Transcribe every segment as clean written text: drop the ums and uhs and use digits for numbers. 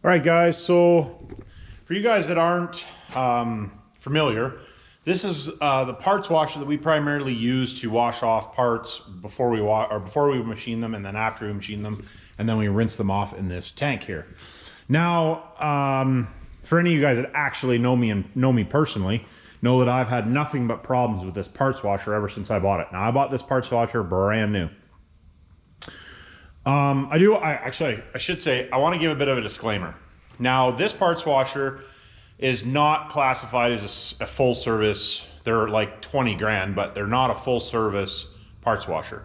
All right, guys, so for you guys that aren't familiar, this is the parts washer that we primarily use to wash off parts before we machine them, and then after we machine them, and then we rinse them off in this tank here. Now, for any of you guys that actually know me and know me personally, know that I've had nothing but problems with this parts washer ever since I bought it. Now, I bought this parts washer brand new. I should say, I want to give a bit of a disclaimer. Now, this parts washer is not classified as a full service. They're like 20 grand, but they're not a full service parts washer.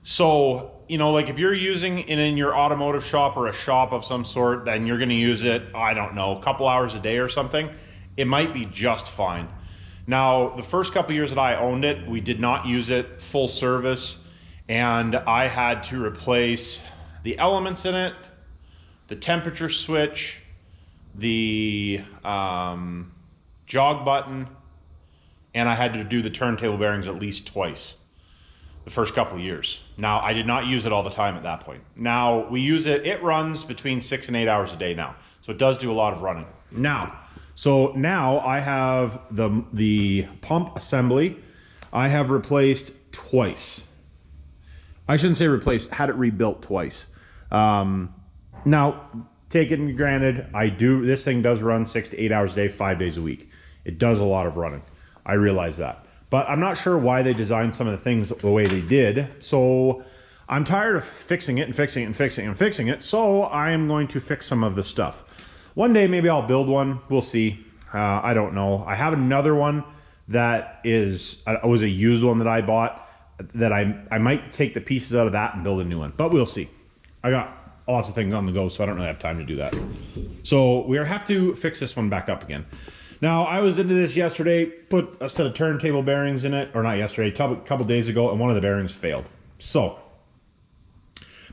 So, you know, like if you're using it in your automotive shop or a shop of some sort, then you're going to use it, I don't know, a couple hours a day or something. It might be just fine. Now, the first couple years that I owned it, we did not use it full service. And I had to replace the elements in it, the temperature switch, the jog button, and I had to do the turntable bearings at least twice the first couple of years. Now, I did not use it all the time at that point. Now, we use it, it runs between 6 and 8 hours a day now. So it does do a lot of running. Now I have the pump assembly, I have replaced twice. I shouldn't say replaced, had it rebuilt twice. Now, take it for granted, this thing does run 6 to 8 hours a day, 5 days a week. It does a lot of running. I realize that. But I'm not sure why they designed some of the things the way they did. So I'm tired of fixing it and fixing it and fixing it and fixing it. So I am going to fix some of the stuff. One day, maybe I'll build one. We'll see. I don't know. I have another one that was a used one that I bought, that I might take the pieces out of that and build a new one, but we'll see. I got lots of things on the go, so I don't really have time to do that. So we have to fix this one back up again. Now, I was into this yesterday, put a set of turntable bearings in it, or not yesterday, a couple days ago, and one of the bearings failed. So,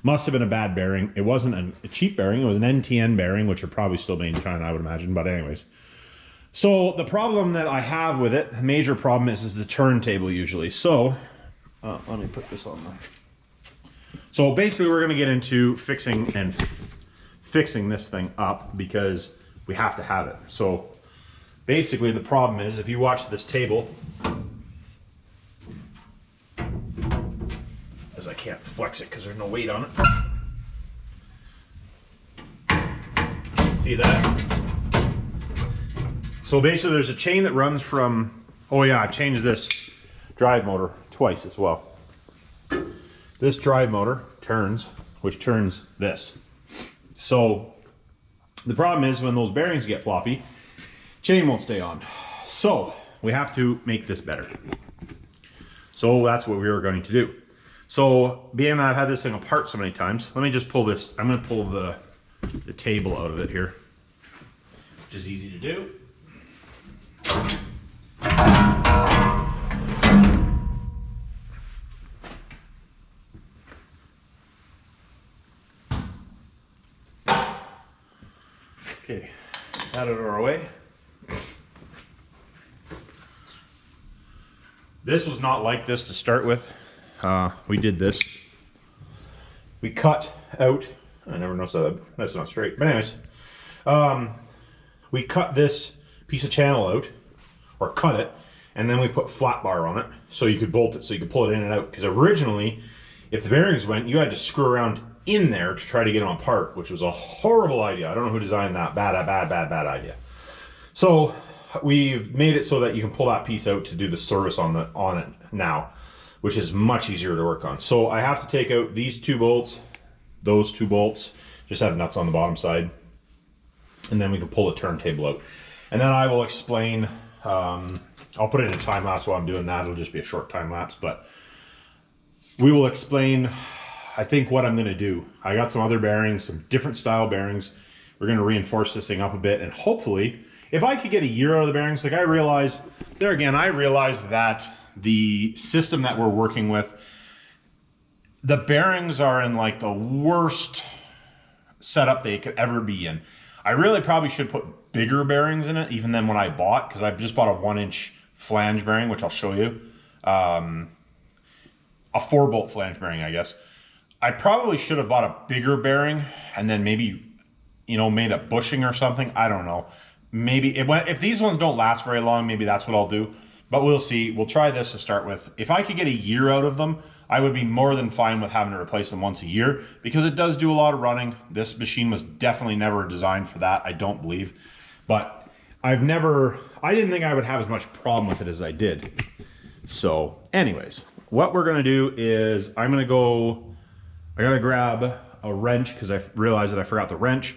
must have been a bad bearing. It wasn't a cheap bearing, it was an NTN bearing, which are probably still made in China, I would imagine, but anyways. So, the problem that I have with it, the major problem is the turntable usually. So, let me put this on there. So basically we're going to get into fixing this thing up because we have to have it. So basically the problem is, if you watch this table, as I can't flex it because there's no weight on it. See that? So basically there's a chain that runs from, oh yeah, I've changed this drive motor twice as well. This drive motor turns, which turns this. So the problem is, when those bearings get floppy, chain won't stay on. So we have to make this better. So that's what we are going to do. So being that I've had this thing apart so many times, let me just pull this. I'm going to pull the table out of it here, which is easy to do. Okay, out of our way. This was not like this to start with. We did this. We cut out, I never noticed that's not straight, but anyways. We cut this piece of channel out, or cut it, and then we put flat bar on it so you could bolt it, so you could pull it in and out. Because originally, if the bearings went, you had to screw around in there to try to get them apart, which was a horrible idea. I don't know who designed that. Bad idea. So we've made it so that you can pull that piece out to do the service on it now, which is much easier to work on. So I have to take out these two bolts, those two bolts, just have nuts on the bottom side, and then we can pull the turntable out. And then I will explain, I'll put it in a time lapse while I'm doing that. It'll just be a short time lapse, but we will explain, I think, what I'm going to do. I got some other bearings, some different style bearings. We're going to reinforce this thing up a bit, and hopefully, if I could get a year out of the bearings, like I realized that the system that we're working with, the bearings are in like the worst setup they could ever be in. I really probably should put bigger bearings in it, even than when I bought, because I just bought a 1-inch flange bearing, which I'll show you. A 4-bolt flange bearing, I guess. I probably should have bought a bigger bearing and then maybe you know, made a bushing or something. I don't know. Maybe if these ones don't last very long, maybe that's what I'll do. But we'll see. We'll try this to start with. If I could get a year out of them, I would be more than fine with having to replace them once a year, because it does do a lot of running. This machine was definitely never designed for that, I don't believe. But I didn't think I would have as much problem with it as I did. So anyways, what we're gonna do is I gotta grab a wrench because I realized that I forgot the wrench.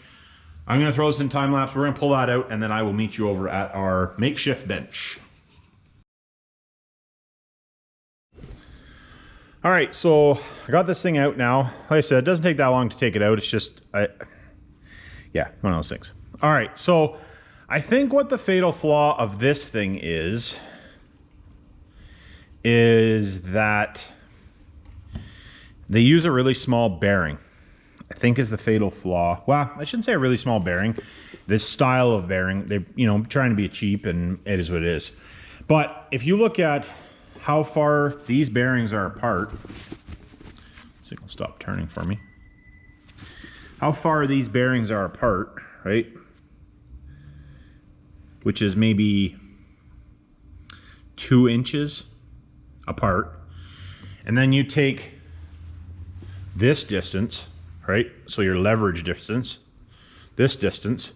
I'm gonna throw this in time lapse. We're gonna pull that out and then I will meet you over at our makeshift bench. All right, so I got this thing out now. Like I said, it doesn't take that long to take it out. It's just, yeah, one of those things. All right, so I think what the fatal flaw of this thing is that they use a really small bearing. I think is the fatal flaw. Well, I shouldn't say a really small bearing. This style of bearing, they're, you know, trying to be cheap, and it is what it is. But if you look at how far these bearings are apart, let's see if it'll stop turning for me. How far these bearings are apart, right? Which is maybe 2 inches apart. And then you take this distance, right? So your leverage distance, this distance,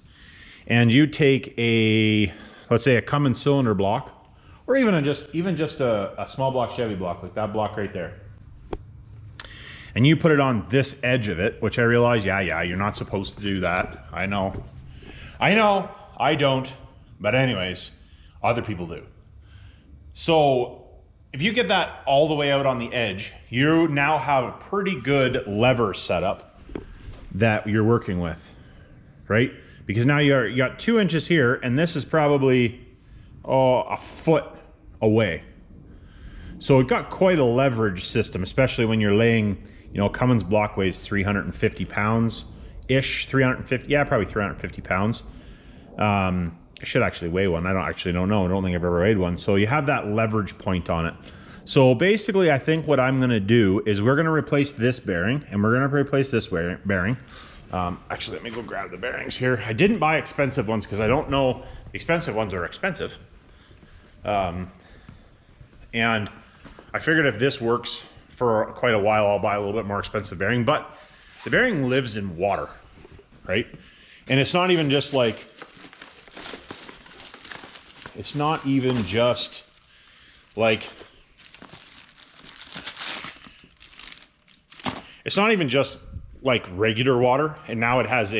and you take a, let's say a Cummins cylinder block, or even just a small block Chevy block, like that block right there. And you put it on this edge of it, which I realize, yeah, you're not supposed to do that. I know, I don't, but anyways, other people do. So if you get that all the way out on the edge, you now have a pretty good lever setup that you're working with, right? Because now you got 2 inches here, and this is probably, a foot away. So it got quite a leverage system, especially when you're laying, you know, Cummins block weighs 350 pounds-ish, 350, yeah, probably 350 pounds. I should actually weigh one. I don't know. I don't think I've ever weighed one. So you have that leverage point on it. So basically, I think what I'm gonna do is we're gonna replace this bearing, and we're gonna replace this bearing. Actually, let me go grab the bearings here. I didn't buy expensive ones because I don't know, expensive ones are expensive. And I figured if this works for quite a while, I'll buy a little bit more expensive bearing, but the bearing lives in water, right? And it's not even just like, regular water. And now it has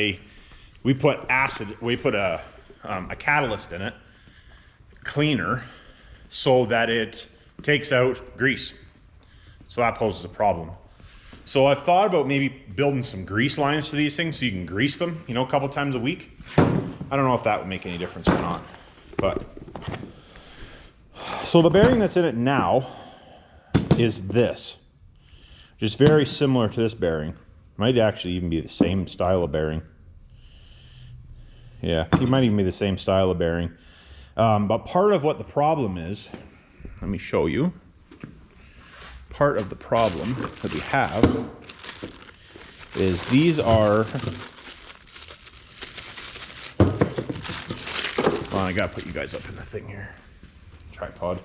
we put a catalyst in it, cleaner, so that it takes out grease. So that poses a problem. So I've thought about maybe building some grease lines to these things so you can grease them, you know, a couple times a week. I don't know if that would make any difference or not, but. So the bearing that's in it now is this, which is very similar to this bearing. Might actually even be the same style of bearing. Yeah, it might even be the same style of bearing. But part of what the problem is, let me show you. Part of the problem that we have is these are, well, I gotta put you guys up in the thing here. Tripod.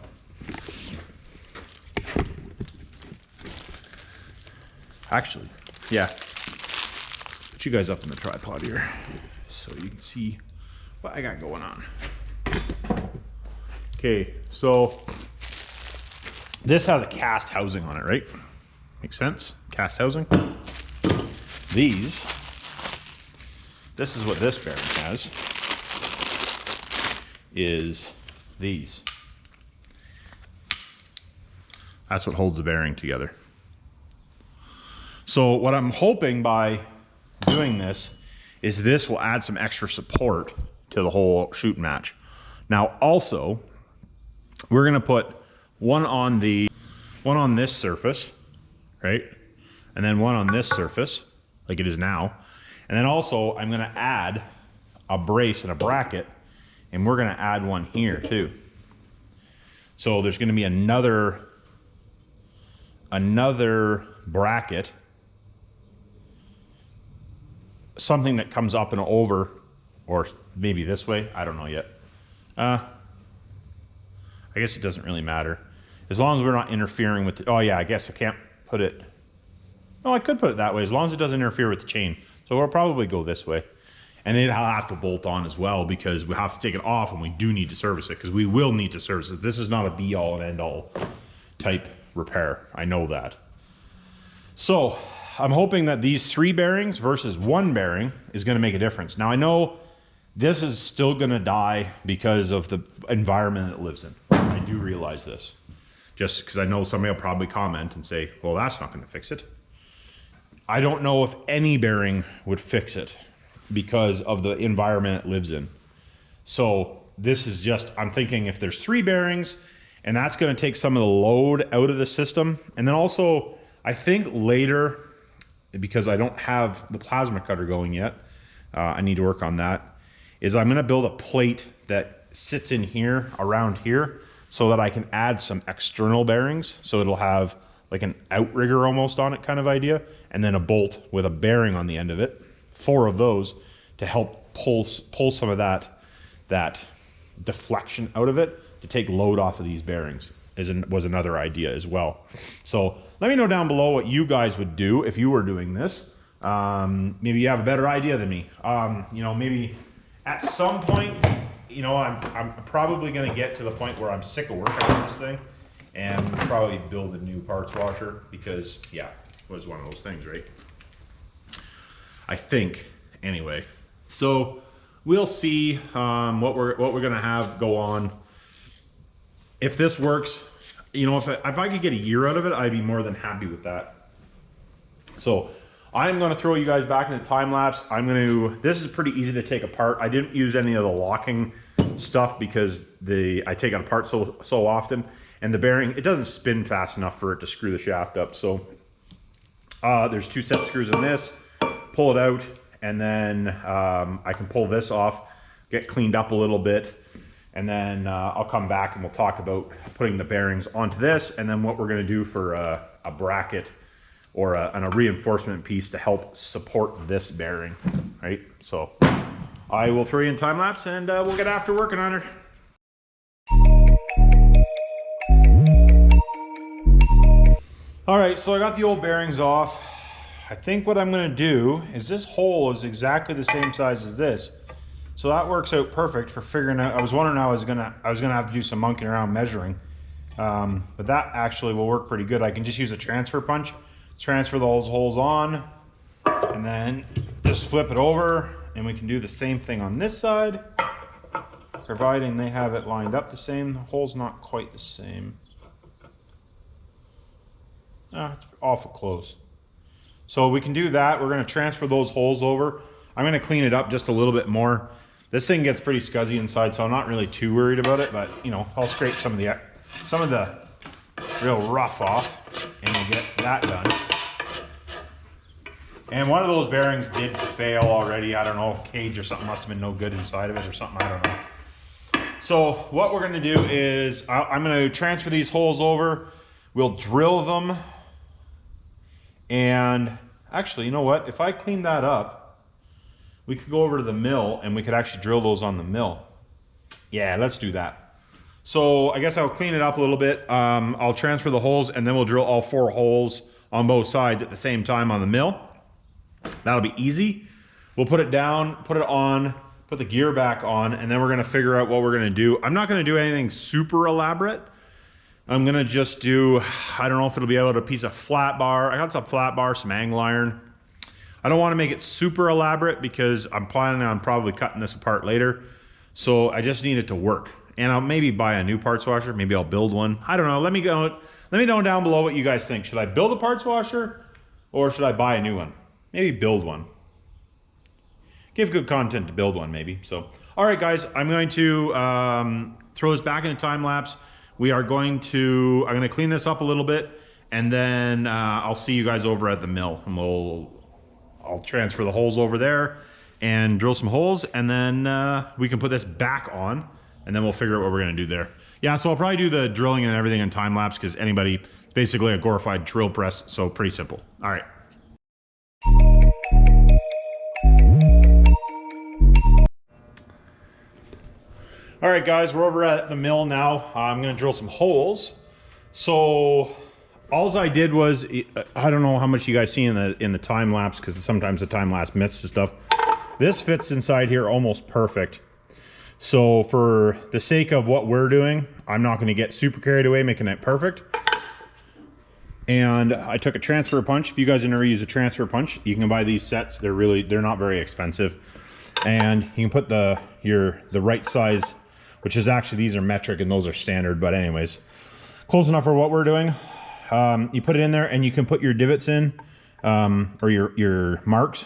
Actually, yeah. Put you guys up in the tripod here so you can see what I got going on. Okay, so this has a cast housing on it, right? Makes sense? Cast housing. This is what this bearing has, is these. That's what holds the bearing together. So what I'm hoping by doing this is this will add some extra support to the whole shoot match. Now also, we're gonna put one on this surface, right? And then one on this surface, like it is now. And then also I'm gonna add a brace and a bracket, and we're gonna add one here too. So there's gonna be another bracket something that comes up and over, or maybe this way, I don't know yet. I guess it doesn't really matter. As long as we're not interfering with oh yeah, I guess I can't put it, no, I could put it that way, as long as it doesn't interfere with the chain. So we'll probably go this way. And then I'll have to bolt on as well, because we have to take it off and we do need to service it, because we will need to service it. This is not a be all and end all type repair. I know that. So I'm hoping that these 3 bearings versus 1 bearing is going to make a difference. Now I know this is still going to die because of the environment it lives in. I do realize this. Just because I know somebody will probably comment and say, well, that's not going to fix it. I don't know if any bearing would fix it because of the environment it lives in. So this is just, I'm thinking if there's 3 bearings, and that's going to take some of the load out of the system. And then also, I think later, because I don't have the plasma cutter going yet, I need to work on that, is I'm going to build a plate that sits in here, around here, so that I can add some external bearings. So it'll have like an outrigger almost on it kind of idea, and then a bolt with a bearing on the end of it, 4 of those, to help pull some of that deflection out of it, to take load off of these bearings was another idea as well. So let me know down below what you guys would do if you were doing this. Maybe you have a better idea than me. You know, maybe at some point, you know, I'm probably going to get to the point where I'm sick of working on this thing, and probably build a new parts washer, because yeah, it was one of those things, right? I think, anyway. So we'll see what we're going to have go on. If this works, you know, if I could get a year out of it, I'd be more than happy with that. So I'm going to throw you guys back into time lapse. This is pretty easy to take apart. I didn't use any of the locking stuff because I take it apart so often, and the bearing, it doesn't spin fast enough for it to screw the shaft up. So there's 2 set screws in this, pull it out, and then I can pull this off, get cleaned up a little bit, and then I'll come back and we'll talk about putting the bearings onto this, and then what we're going to do for a bracket or a reinforcement piece to help support this bearing, right? So I will throw you in time lapse, and we'll get after working on it. All right, so I got the old bearings off. I think what I'm going to do is, this hole is exactly the same size as this, so that works out perfect for figuring out. I was wondering how I was gonna have to do some monkeying around measuring, but that actually will work pretty good. I can just use a transfer punch, transfer those holes on, and then just flip it over, and we can do the same thing on this side, providing they have it lined up the same. The hole's not quite the same. It's awful close. So we can do that. We're going to transfer those holes over. I'm going to clean it up just a little bit more. This thing gets pretty scuzzy inside, so I'm not really too worried about it, but you know, I'll scrape some of the real rough off, and we'll get that done. And one of those bearings did fail already. I don't know, cage or something must have been no good inside of it or something, I don't know. So what we're going to do is I'm going to transfer these holes over. We'll drill them. And actually, you know what? If I clean that up, we could go over to the mill and we could actually drill those on the mill. Yeah, let's do that. So I guess I'll clean it up a little bit. I'll transfer the holes, and then we'll drill all 4 holes on both sides at the same time on the mill. That'll be easy. We'll put it down, put it on, put the gear back on, and then we're gonna figure out what we're gonna do. I'm not gonna do anything super elaborate. I'm gonna just do, I don't know if it'll be able to, a piece of flat bar. I got some flat bar, some angle iron. I don't want to make it super elaborate because I'm planning on probably cutting this apart later. So I just need it to work. And I'll maybe buy a new parts washer. Maybe I'll build one. I don't know. Let me know down below what you guys think. Should I build a parts washer, or should I buy a new one? Maybe build one. Give good content to build one, maybe. So, all right, guys, I'm going to throw this back into time lapse. I'm going to clean this up a little bit, and then I'll see you guys over at the mill, and I'll transfer the holes over there and drill some holes, and then we can put this back on, and then we'll figure out what we're gonna do there. Yeah, so I'll probably do the drilling and everything in time lapse, because it's basically a glorified drill press, so pretty simple. All right. All right, guys, we're over at the mill now. I'm gonna drill some holes. So all I did was, I don't know how much you guys see in the time lapse, because sometimes the time lapse misses stuff. This fits inside here almost perfect. So for the sake of what we're doing, I'm not gonna get super carried away making it perfect. And I took a transfer punch. If you guys never use a transfer punch, you can buy these sets. They're not very expensive. And you can put the right size, which is actually, these are metric and those are standard, but anyways, close enough for what we're doing. You put it in there and you can put your divots in, or your marks,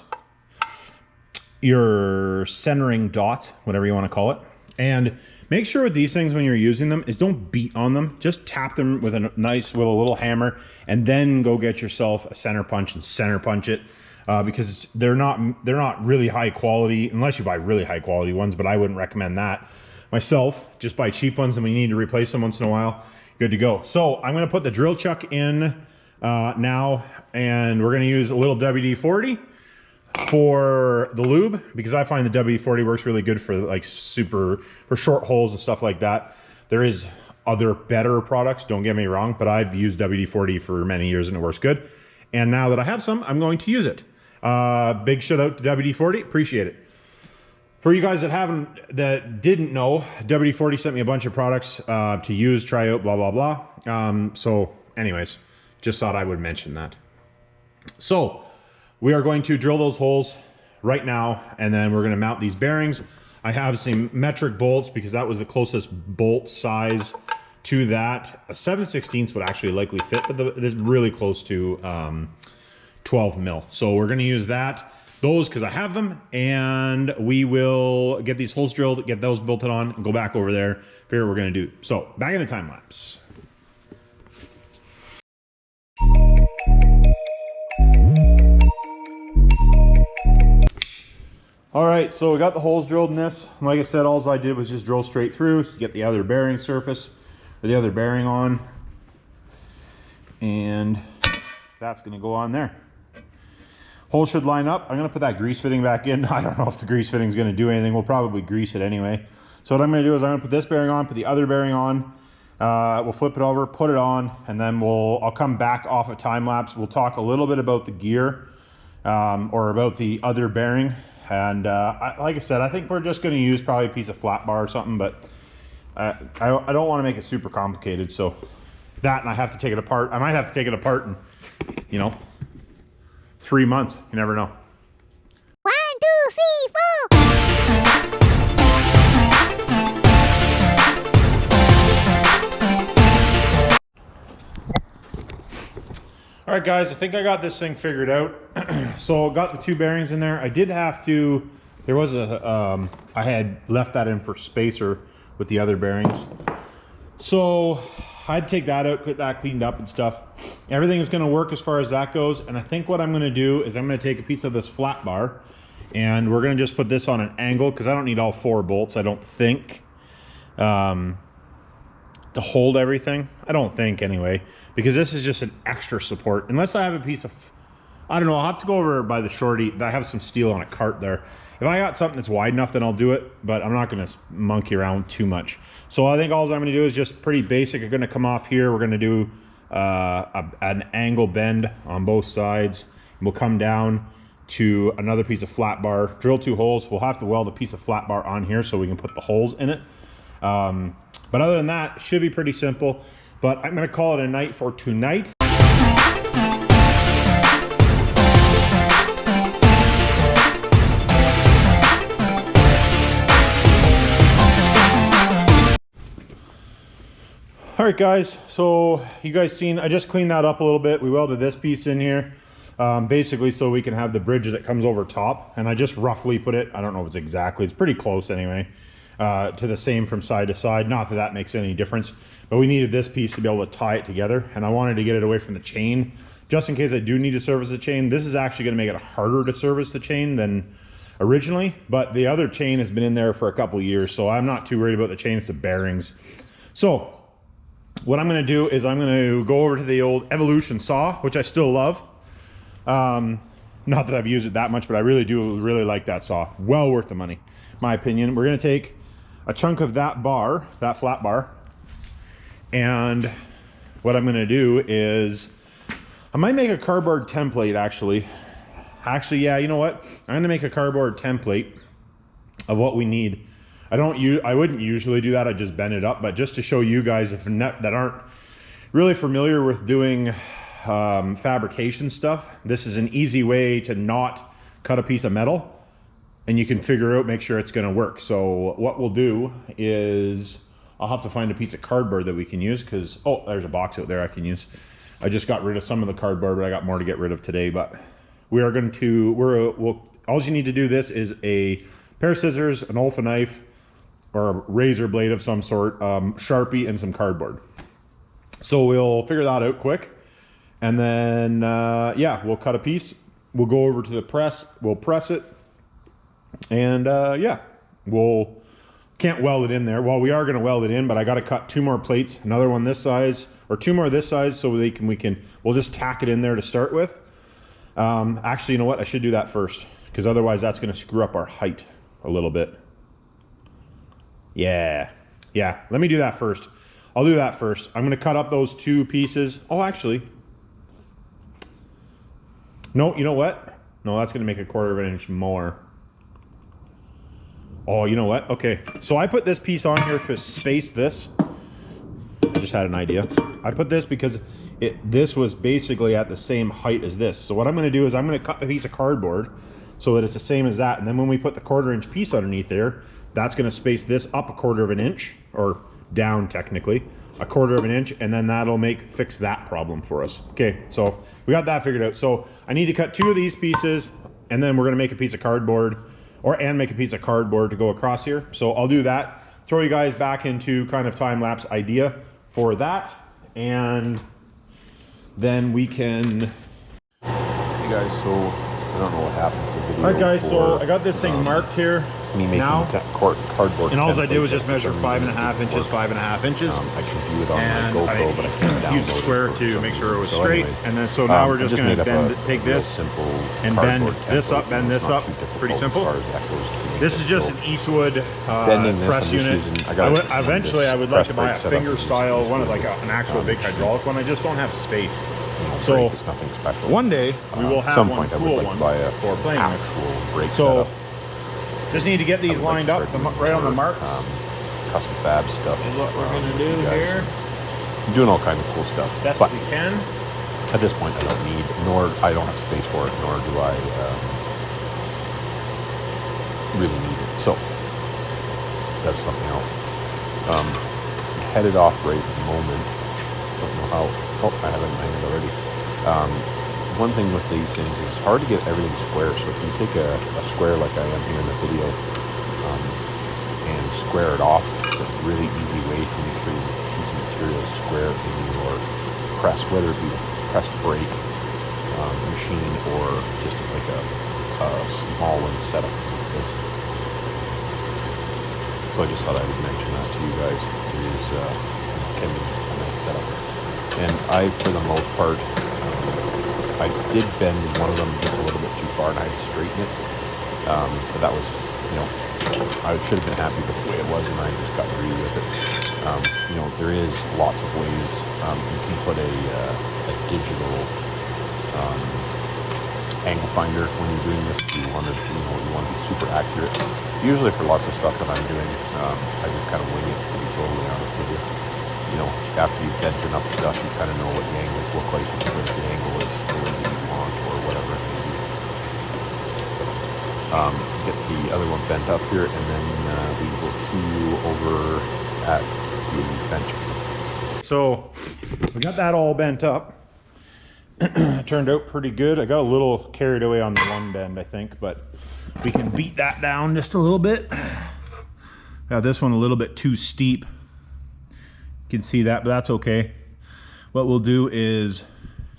your centering dots, whatever you want to call it. And make sure with these things when you're using them is don't beat on them. Just tap them with a little hammer, and then go get yourself a center punch and center punch it. Because they're not really high quality, unless you buy really high quality ones, but I wouldn't recommend that. Myself, just buy cheap ones, and when you need to replace them once in a while, good to go. So I'm gonna put the drill chuck in now, and we're gonna use a little WD-40 for the lube, because I find the WD-40 works really good for for short holes and stuff like that. There is other better products, don't get me wrong, but I've used WD-40 for many years and it works good. And now that I have some, I'm going to use it. Big shout out to WD-40, appreciate it. For you guys that didn't know, WD-40 sent me a bunch of products to use, try out, blah, blah, blah. So anyways, just thought I would mention that. So we are going to drill those holes right now, and then we're gonna mount these bearings. I have some metric bolts because that was the closest bolt size to that. A 7/16 would actually likely fit, but it's really close to 12 mil. So we're gonna use those because I have them, and we will get these holes drilled, get those bolted on, and go back over there, figure what we're gonna do. So back in the time lapse. All right, so we got the holes drilled in this. Like I said, all I did was just drill straight through to get the other bearing surface, or the other bearing on, and that's gonna go on there. Hole should line up. I'm gonna put that grease fitting back in. I don't know if the grease fitting is gonna do anything. We'll probably grease it anyway. So what I'm gonna do is I'm gonna put this bearing on, put the other bearing on. We'll flip it over, put it on, and then I'll come back off a time lapse. We'll talk a little bit about the gear, or about the other bearing. And like I said, I think we're just gonna use probably a piece of flat bar or something, but I don't wanna make it super complicated. So that, and I have to take it apart. I might have to take it apart in, 3 months, you never know. 1, 2, 3, 4. All right, guys, I think I got this thing figured out. So got the 2 bearings in there. I did have to, there was I had left that in for spacer with the other bearings. So I'd take that out, get that cleaned up and stuff. Everything is gonna work as far as that goes. And I think what I'm gonna do is I'm gonna take a piece of this flat bar, and we're gonna just put this on an angle, because I don't need all 4 bolts, I don't think, to hold everything. I don't think anyway, because this is just an extra support. Unless I have a piece of, I don't know, I'll have to go over by the shorty. I have some steel on a cart there. If I got something that's wide enough, then I'll do it, but I'm not gonna monkey around too much. So I think all I'm gonna do is just pretty basic. I'm gonna come off here. We're gonna do an angle bend on both sides. And we'll come down to another piece of flat bar, drill 2 holes. We'll have to weld a piece of flat bar on here so we can put the holes in it. But other than that, should be pretty simple. But I'm gonna call it a night for tonight. All right, guys, so you guys seen, I just cleaned that up a little bit. We welded this piece in here, basically so we can have the bridge that comes over top. And I just roughly put it, I don't know if it's exactly, it's pretty close anyway, to the same from side to side. Not that that makes any difference, but we needed this piece to be able to tie it together. And I wanted to get it away from the chain, just in case I do need to service the chain. This is actually gonna make it harder to service the chain than originally, but the other chain has been in there for a couple of years, so I'm not too worried about the chain, it's the bearings. So what I'm gonna do is I'm gonna go over to the old Evolution saw, which I still love. Not that I've used it that much, but I really do like that saw. Well worth the money, my opinion. We're gonna take a chunk of that bar, that flat bar. And what I'm gonna do is, I might make a cardboard template actually. Actually, yeah, you know what? I'm gonna make a cardboard template of what we need. I wouldn't usually do that, I just bend it up, but just to show you guys that aren't really familiar with doing fabrication stuff, this is an easy way to not cut a piece of metal, and you can figure out, make sure it's gonna work. So what we'll do is, I'll have to find a piece of cardboard that we can use, because, oh, there's a box out there I can use. I just got rid of some of the cardboard, but I got more to get rid of today. But we are going to, all you need to do this is a pair of scissors, an Olfa knife, or a razor blade of some sort, Sharpie, and some cardboard. So we'll figure that out quick. And then, yeah, we'll cut a piece. We'll go over to the press. We'll press it. And, yeah, can't weld it in there. Well, we are going to weld it in, but I got to cut 2 more plates, another one this size, or 2 more this size, so we'll just tack it in there to start with. Actually, you know what? I should do that first, because otherwise that's going to screw up our height a little bit. Yeah, let me do that first. I'll do that first. I'm going to cut up those 2 pieces. Oh, actually, no, you know what? No, that's going to make a 1/4 inch more. Oh, you know what? Okay, so I put this piece on here to space this. I just had an idea. I put this because this was basically at the same height as this. So what I'm going to do is I'm going to cut the piece of cardboard so that it's the same as that. And then when we put the 1/4 inch piece underneath there, that's going to space this up a 1/4 inch, or down technically, a 1/4 inch, and then that'll fix that problem for us. Okay, so we got that figured out. So I need to cut 2 of these pieces, and then we're going to make a piece of cardboard, and make a piece of cardboard to go across here. So I'll do that, throw you guys back into kind of time-lapse idea for that, and then we can... Hey guys, so I don't know what happened to the video. Alright guys, so I got this thing marked here. Me making now, cardboard, and all I did was just measure 5.5 inches, 5.5 inches. I can view it on my GoPro, but I can't download use square it. to make sure it was so straight. anyways, And then so now we're just going to take this simple and bend cardboard this up, template. bend this up. Pretty simple. As far as that goes to make This it. is just So an Eastwood bending this, press I'm just unit. using, Eventually, I would like to buy a press brake finger setup style is one, really, like an actual big hydraulic one. I just don't have space. brake So is nothing special. one day we will have some one point I cool would like one to buy a for playing with. actual brake So setup. just need to get these lined up right on the marks. Custom fab stuff. Is what we're gonna do you guys. here. I'm doing all kinds of cool stuff. Best but we can. at this point, I don't have space for it, nor do I really need it. So that's something else. Headed off right at the moment. Don't know how. Oh, I have it in my hand already. One thing with these things is it's hard to get everything square. So if you take a square like I am here in the video and square it off, it's a really easy way to make sure your piece of material is square in your press, whether it be a press brake machine or just like a small one setup like this. So I just thought I would mention that to you guys. It is can be a nice setup. And I, for the most part, I did bend one of them just a little bit too far, and I had to straighten it. But that was, I should have been happy with the way it was, and I just got greedy with it. There is lots of ways you can put a digital angle finder when you're doing this. If you want to, you want to be super accurate. Usually for lots of stuff that I'm doing, I just kind of wing it, to be totally honest with you. After you've bent enough stuff, you kind of know what the angles look like, and whether the angle is the way that you want, or whatever it may be. So, get the other one bent up here, and then we will see you over at the bench. So we got that all bent up. Turned out pretty good. I got a little carried away on the one bend, I think, but we can beat that down just a little bit. Got this one a little bit too steep. You can see that, but that's okay. What we'll do is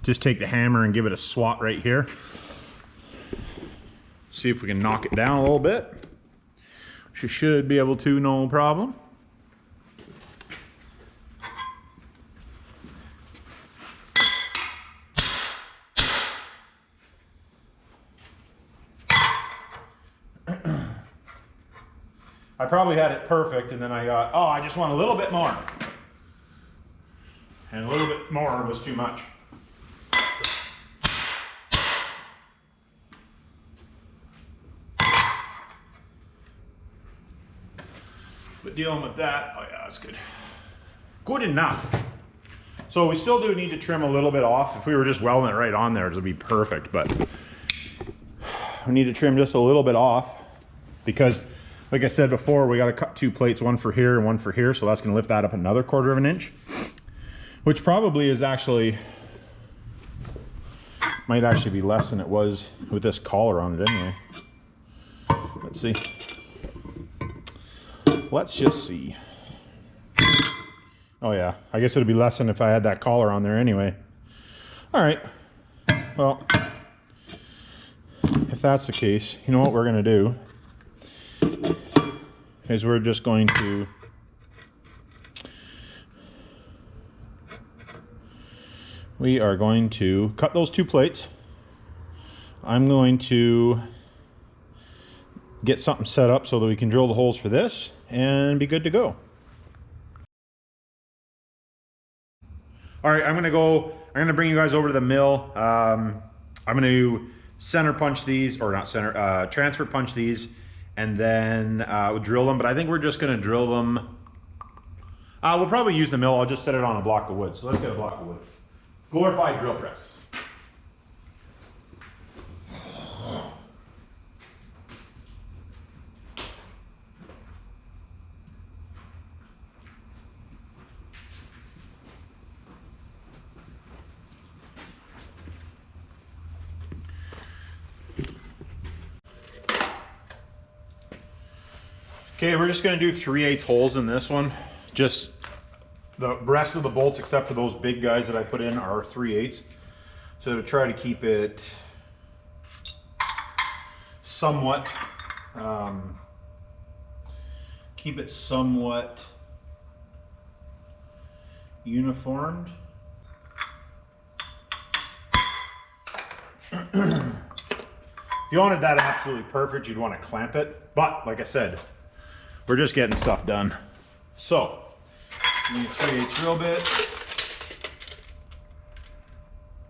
just take the hammer and give it a swat right here. See if we can knock it down a little bit. She should be able to, no problem. I probably had it perfect, and then I got, oh, I just want a little bit more. And a little bit more was too much. But dealing with that, oh yeah, that's good. Good enough. So we still do need to trim a little bit off. If we were just welding it right on there, it would be perfect, but we need to trim just a little bit off because, like I said before, we got to cut 2 plates, one for here and one for here, so that's going to lift that up another 1/4 of an inch, which probably is actually, might actually be less than it was with this collar on it anyway. Let's see. Let's just see. Oh yeah, I guess it'd be less than if I had that collar on there anyway. All right, well, if that's the case, you know what we're gonna do is we're just going to we are going to cut those 2 plates. I'm going to get something set up so that we can drill the holes for this and be good to go. All right, I'm gonna bring you guys over to the mill. I'm gonna center punch these, or not center, transfer punch these, and then we'll drill them, but I think we're just gonna drill them. We'll probably use the mill. I'll just set it on a block of wood. So let's get a block of wood. Glorified drill press. Okay, we're just gonna do 3/8 holes in this one. Just the rest of the bolts, except for those big guys that I put in, are 3/8. So to try to keep it somewhat, uniformed. If you wanted that absolutely perfect, you'd want to clamp it. But like I said, we're just getting stuff done. So, need a 3/8 drill bit.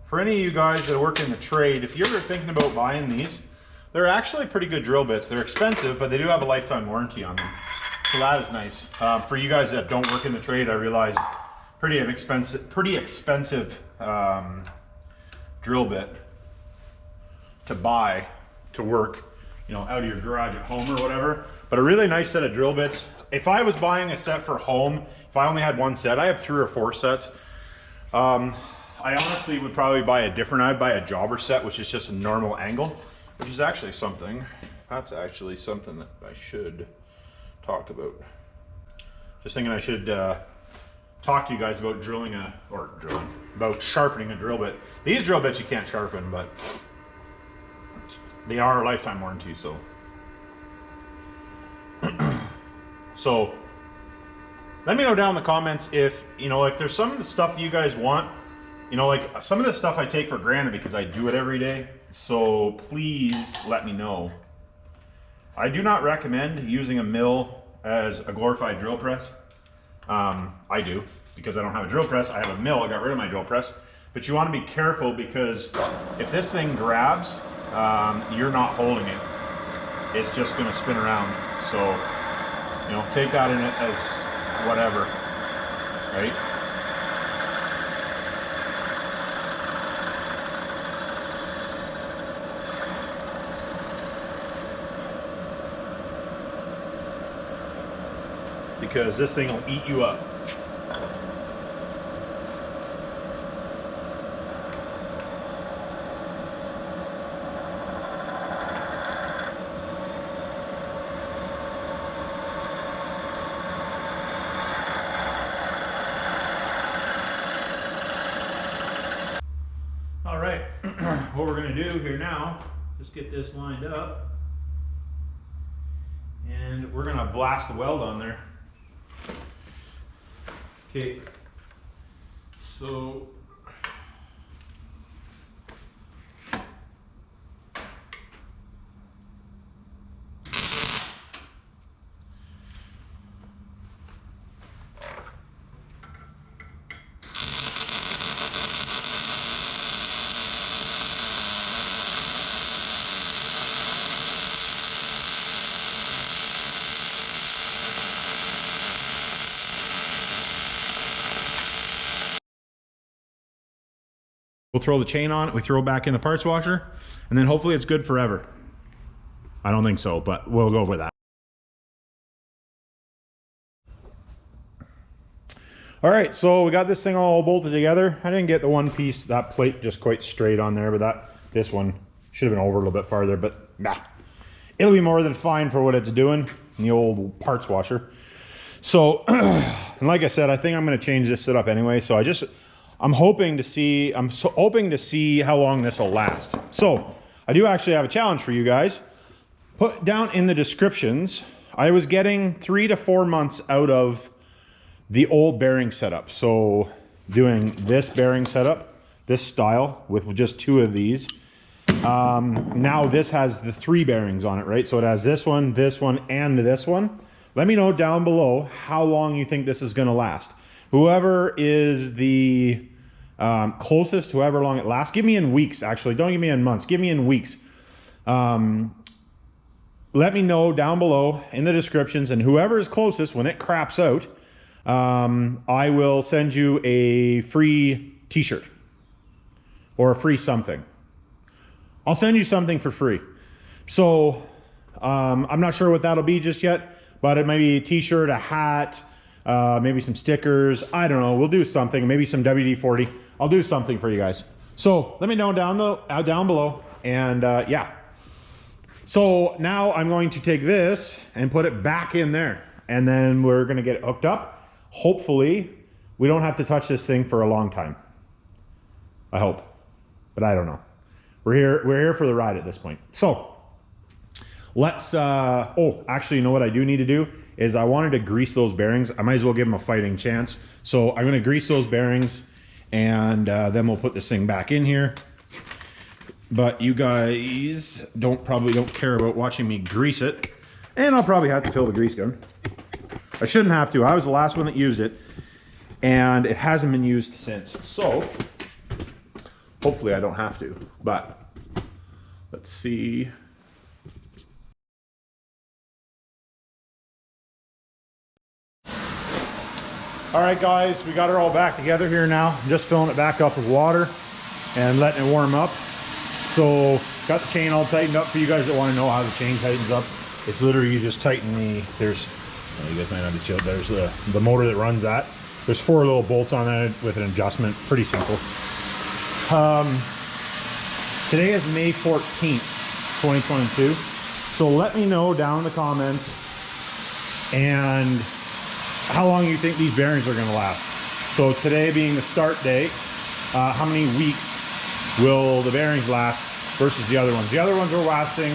For any of you guys that work in the trade, if you're ever thinking about buying these, they're actually pretty good drill bits. They're expensive, but they do have a lifetime warranty on them. So that is nice. For you guys that don't work in the trade, I realize pretty expensive drill bit to buy to work, you know, out of your garage at home or whatever. But a really nice set of drill bits. If I was buying a set for home, if I only had one set, I have 3 or 4 sets. I honestly would probably buy a different, I'd buy a jobber set, which is just a normal angle, which is actually something, that's actually something that I should talk about. Just thinking I should talk to you guys about about sharpening a drill bit. These drill bits you can't sharpen, but they are a lifetime warranty, so. So let me know down in the comments if, you know, like there's some of the stuff you guys want, you know, like some of the stuff I take for granted because I do it every day. So please let me know. I do not recommend using a mill as a glorified drill press. I do, because I don't have a drill press. I have a mill. I got rid of my drill press. But you want to be careful because if this thing grabs, you're not holding it. It's just going to spin around. So, you know, take that in it as whatever, right? Because this thing will eat you up. All right, what we're gonna do here now, just get this lined up, and we're gonna blast the weld on there. Okay, so We'll throw the chain on it, we throw it back in the parts washer, and then hopefully it's good forever. I don't think so, but we'll go with that. All right, so we got this thing all bolted together. I didn't get the one piece, that plate just quite straight on there, but this one should have been over a little bit farther, but nah. It'll be more than fine for what it's doing in the old parts washer. So, and like I said, I think I'm gonna change this setup anyway, so I'm hoping to see how long this will last. So, I do actually have a challenge for you guys. Put down in the descriptions, I was getting 3 to 4 months out of the old bearing setup. So doing this bearing setup, this style with just 2 of these. Now this has the 3 bearings on it, right? So it has this one, and this one. Let me know down below how long you think this is gonna last. Whoever is the closest to however long it lasts, give me in weeks actually, don't give me in months, give me in weeks. Let me know down below in the descriptions, and whoever is closest when it craps out, I will send you a free t-shirt or a free something. I'll send you something for free. So I'm not sure what that'll be just yet, but it may be a t-shirt, a hat, maybe some stickers. I don't know. We'll do something. Maybe some WD-40. I'll do something for you guys. So let me know down below. And yeah. So now I'm going to take this and put it back in there, and then we're going to get it hooked up. Hopefully we don't have to touch this thing for a long time. I hope, but I don't know. We're here for the ride at this point. So let's, oh, actually, you know what I do need to do is I wanted to grease those bearings. I might as well give them a fighting chance. So I'm gonna grease those bearings, and then we'll put this thing back in here. But you guys probably don't care about watching me grease it. And I'll probably have to fill the grease gun. I shouldn't have to. I was the last one that used it, and it hasn't been used since. So hopefully I don't have to, but let's see. All right, guys, we got her all back together here now. I'm just filling it back up with water and letting it warm up. So got the chain all tightened up for you guys that want to know how the chain tightens up. It's literally you just tighten you guys might not be sure, there's the motor that runs that. There's 4 little bolts on it with an adjustment, pretty simple. Today is May 14th, 2022. So let me know down in the comments and how long you think these bearings are gonna last. So today being the start date, how many weeks will the bearings last versus the other ones? The other ones are lasting,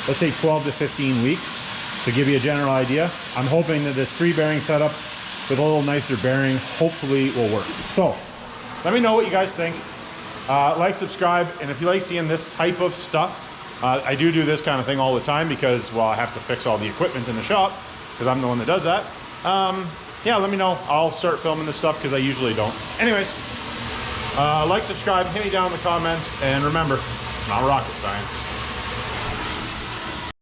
let's say 12 to 15 weeks. To give you a general idea, I'm hoping that this 3 bearing setup with a little nicer bearing hopefully will work. So let me know what you guys think. Like, subscribe, and if you like seeing this type of stuff, I do this kind of thing all the time because, well, I have to fix all the equipment in the shop because I'm the one that does that. Yeah, let me know. I'll start filming this stuff because I usually don't. Anyways, like, subscribe, hit me down in the comments, and remember, it's not rocket science.